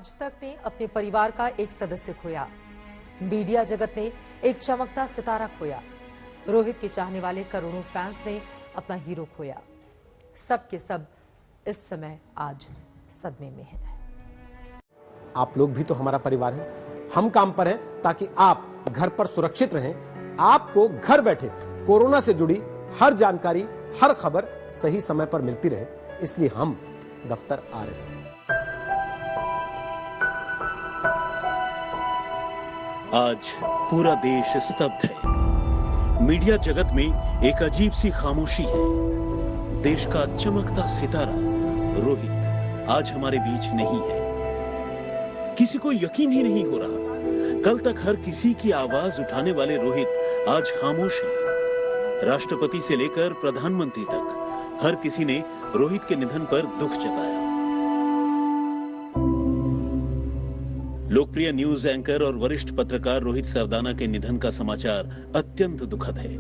आज तक ने अपने परिवार का एक सदस्य खोया। मीडिया जगत ने एक चमकता सितारा खोया। रोहित के चाहने वाले करोड़ों फैंस ने अपना हीरो खोया। सब के सब इस समय आज सदमे में हैं। आप लोग भी तो हमारा परिवार हैं। हम काम पर हैं ताकि आप घर पर सुरक्षित रहें। आपको घर बैठे कोरोना से जुड़ी हर जानकारी, हर खबर सही समय पर मिलती रहे, इसलिए हम दफ्तर आ रहे हैं। आज पूरा देश स्तब्ध है। मीडिया जगत में एक अजीब सी खामोशी है। देश का चमकता सितारा रोहित आज हमारे बीच नहीं है। किसी को यकीन ही नहीं हो रहा, कल तक हर किसी की आवाज उठाने वाले रोहित आज खामोश है। राष्ट्रपति से लेकर प्रधानमंत्री तक हर किसी ने रोहित के निधन पर दुख जताया। लोकप्रिय न्यूज एंकर और वरिष्ठ पत्रकार रोहित सरदाना के निधन का समाचार अत्यंत दुखद है।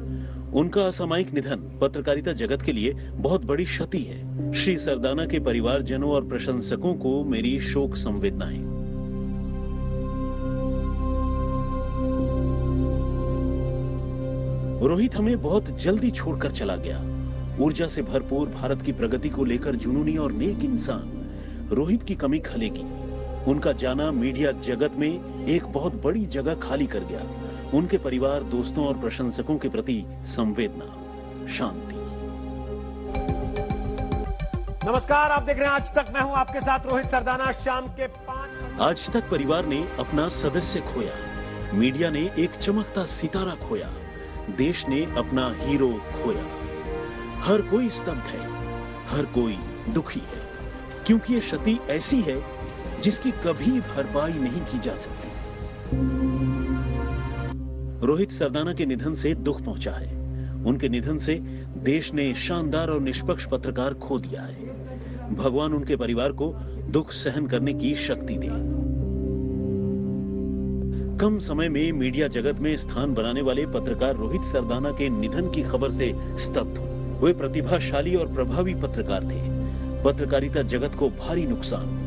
उनका असामयिक निधन पत्रकारिता जगत के लिए बहुत बड़ी क्षति है। श्री सरदाना के परिवारजनों और प्रशंसकों को मेरी शोक संवेदनाएं। रोहित हमें बहुत जल्दी छोड़कर चला गया। ऊर्जा से भरपूर भारत की प्रगति को लेकर जुनूनी और नेक इंसान रोहित की कमी खलेगी। उनका जाना मीडिया जगत में एक बहुत बड़ी जगह खाली कर गया। उनके परिवार, दोस्तों और प्रशंसकों के प्रति संवेदना, शांति। नमस्कार, आप देख रहे हैं आज तक। मैं हूं आपके साथ रोहित सरदाना। शाम के 5 आज तक परिवार ने अपना सदस्य खोया। मीडिया ने एक चमकता सितारा खोया। देश ने अपना हीरो खोया। हर कोई स्तब्ध है, हर कोई दुखी है, क्योंकि ये क्षति ऐसी है जिसकी कभी भरपाई नहीं की जा सकती। रोहित सरदाना के निधन से दुख पहुंचा है। उनके निधन से देश ने शानदार और निष्पक्ष पत्रकार खो दिया है। भगवान उनके परिवार को दुख सहन करने की शक्ति दे। कम समय में मीडिया जगत में स्थान बनाने वाले पत्रकार रोहित सरदाना के निधन की खबर से स्तब्ध हुए। वे प्रतिभाशाली और प्रभावी पत्रकार थे। पत्रकारिता जगत को भारी नुकसान।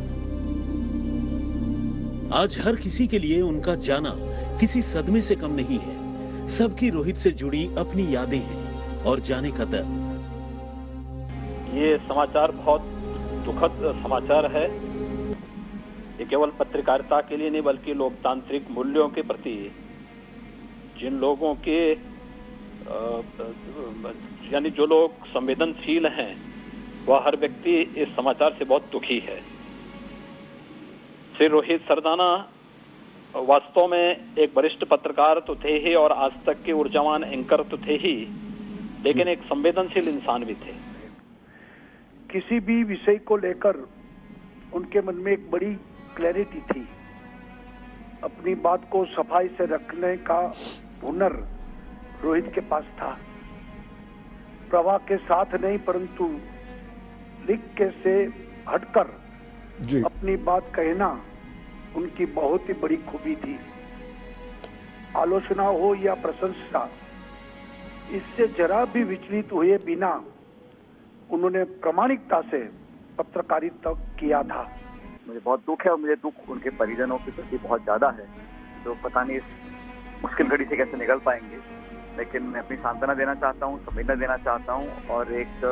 आज हर किसी के लिए उनका जाना किसी सदमे से कम नहीं है। सबकी रोहित से जुड़ी अपनी यादें हैं और जाने का दर्द। ये समाचार बहुत दुखद समाचार है। ये केवल पत्रकारिता के लिए नहीं, बल्कि लोकतांत्रिक मूल्यों के प्रति जिन लोगों के यानी जो लोग संवेदनशील हैं, वह हर व्यक्ति इस समाचार से बहुत दुखी है। श्री रोहित सरदाना वास्तव में एक वरिष्ठ पत्रकार तो थे ही और आज तक के ऊर्जावान एंकर तो थे ही, लेकिन एक संवेदनशील इंसान भी थे। किसी भी विषय को लेकर उनके मन में एक बड़ी क्लैरिटी थी। अपनी बात को सफाई से रखने का हुनर रोहित के पास था। प्रवाह के साथ नहीं, परंतु लिख के से हटकर अपनी बात कहना उनकी बहुत ही बड़ी खूबी थी। आलोचना हो या प्रशंसा, इससे जरा भी विचलित हुए बिना उन्होंने प्रामाणिकता से पत्रकारिता किया था। मुझे बहुत दुख है और मुझे दुख उनके परिजनों के प्रति बहुत ज्यादा है, जो पता नहीं इस मुश्किल घड़ी से कैसे निकल पाएंगे। लेकिन मैं अपनी सांत्वना देना चाहता हूँ, संवेदना देना चाहता हूँ और एक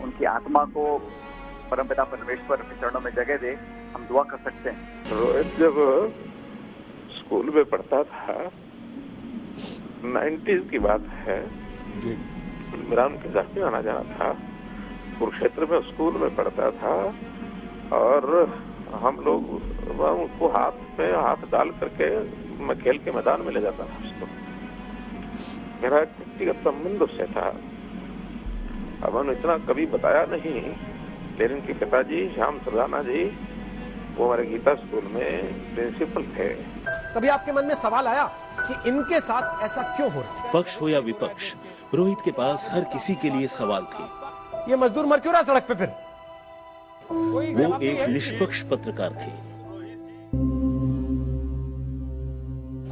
उनकी आत्मा को परमपिता परमेश्वर के चरणों में जगह दे। हम दुआ कर सकते हैं। रोहित जब स्कूल में पढ़ता था, 90s की बात है, मेरा उनके घर पे आना जाना था। कुरुक्षेत्र में स्कूल में पढ़ता था और हम लोग उसको हाथ में हाथ डाल करके मैं खेल के मैदान में ले जाता था उसको। मेरा एक व्यक्तिगत संबंध उससे था। अब उन्होंने इतना कभी बताया नहीं, लेकिन के पिताजी श्याम सरदाना जी वो हमारे गीता स्कूल में प्रिंसिपल थे। कभी आपके मन में सवाल आया कि इनके साथ ऐसा क्यों हो रहा है? पक्ष हो या विपक्ष, रोहित के पास हर किसी के लिए सवाल थे। ये मजदूर मर क्यों रहा सड़क पे फिर? वो एक निष्पक्ष पत्रकार थे।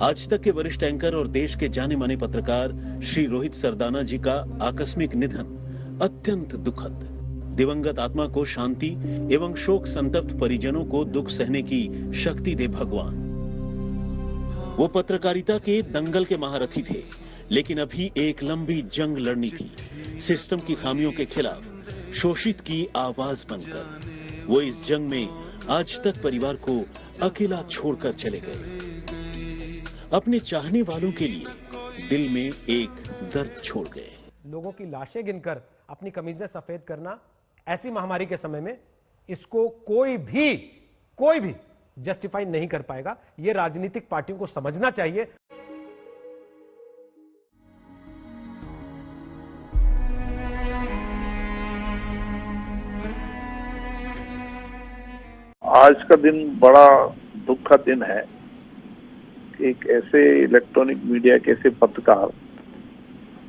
आज तक के वरिष्ठ एंकर और देश के जाने माने पत्रकार श्री रोहित सरदाना जी का आकस्मिक निधन अत्यंत दुखद। दिवंगत आत्मा को शांति एवं शोक संतप्त परिजनों को दुख सहने की शक्ति दे भगवान। वो पत्रकारिता के दंगल के महारथी थे, लेकिन अभी एक लंबी जंग लड़नी थी सिस्टम की खामियों के खिलाफ, शोषित की आवाज बनकर। वो इस जंग में आज तक परिवार को अकेला छोड़कर चले गए। अपने चाहने वालों के लिए दिल में एक दर्द छोड़ गए। लोगों की लाशें गिनकर अपनी कमीजें सफेद करना ऐसी महामारी के समय में, इसको कोई भी जस्टिफाई नहीं कर पाएगा। यह राजनीतिक पार्टियों को समझना चाहिए। आज का दिन बड़ा दुख का दिन है। एक ऐसे इलेक्ट्रॉनिक मीडिया के ऐसे पत्रकार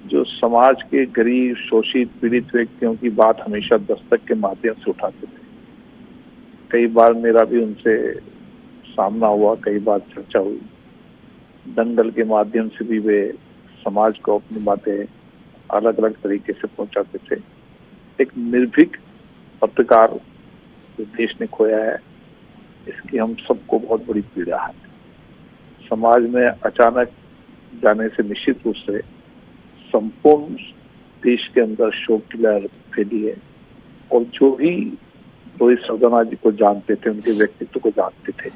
जो समाज के गरीब, शोषित, पीड़ित व्यक्तियों की बात हमेशा दस्तक के माध्यम से उठाते थे। कई बार मेरा भी उनसे सामना हुआ, कई बार चर्चा हुई। दंगल के माध्यम से भी वे समाज को अपनी बातें अलग अलग तरीके से पहुंचाते थे। एक निर्भीक पत्रकार जो देश ने खोया है, इसकी हम सबको बहुत बड़ी पीड़ा है। समाज में अचानक जाने से निश्चित रूप से संपूर्ण देश के अंदर शोक की लहर फैली है। और जो भी रोहित सरदाना जी को जानते थे, उनके व्यक्तित्व को जानते थे,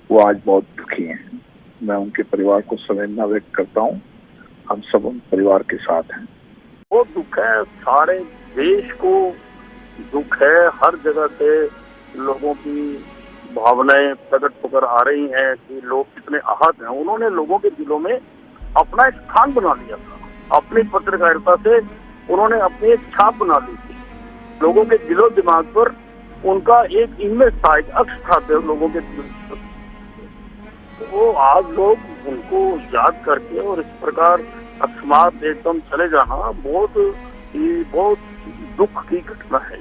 वो आज बहुत दुखी हैं। मैं उनके परिवार को संवेदना व्यक्त करता हूँ। हम सब उन परिवार के साथ हैं। बहुत दुख है, सारे देश को दुख है। हर जगह से लोगों की भावनाएं प्रकट होकर आ रही हैं कि लोग कितने आहत हैं। उन्होंने लोगों के दिलों में अपना एक स्थान बना लिया था। अपनी पत्रकारिता से उन्होंने अपनी एक छाप बना ली थी। लोगों के दिलो दिमाग पर उनका एक इमेज था, एक अक्ष था लोगों के दिल पर। तो आज लोग उनको याद करके और इस प्रकार अकस्मात एकदम चले जाना बहुत दुख की घटना है।